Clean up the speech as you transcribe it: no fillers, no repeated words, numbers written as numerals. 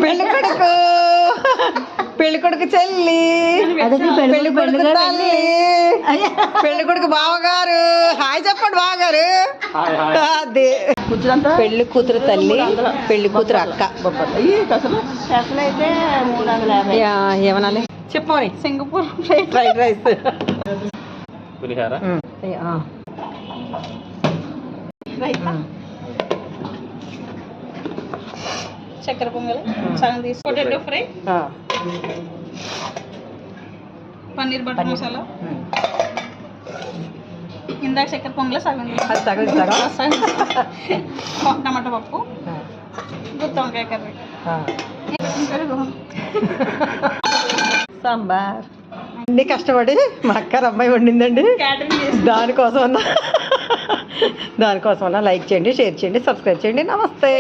పెళ్లి కొడుకు పెళ్లి కొడుకు చెల్లి పెళ్లి కొడుకు తల్లి పెళ్లి కొడుకు బావగారు హాయ్ చెప్పండి బావగారు. అదే పెళ్లి కూతురు తల్లి పెళ్లి కూతురు అక్క. ఏమనాలి చెప్పమని. సింగపూర్ ఫ్రైడ్ రైస్ పులిహార చక్కెర పొంగల్ సగం తీసి potato fry paneer butter masala ఇందాక చక్కెర పొంగల్ సగం టమాటా పప్పు గుత్తి వంకాయ కర్రీ సాంబార్ అన్ని కష్టపడి మా అక్క అమ్మాయి వండిందండి. దానికోసమన్నా లైక్ చేయండి, షేర్ చేయండి, సబ్స్క్రైబ్ చేయండి. నమస్తే.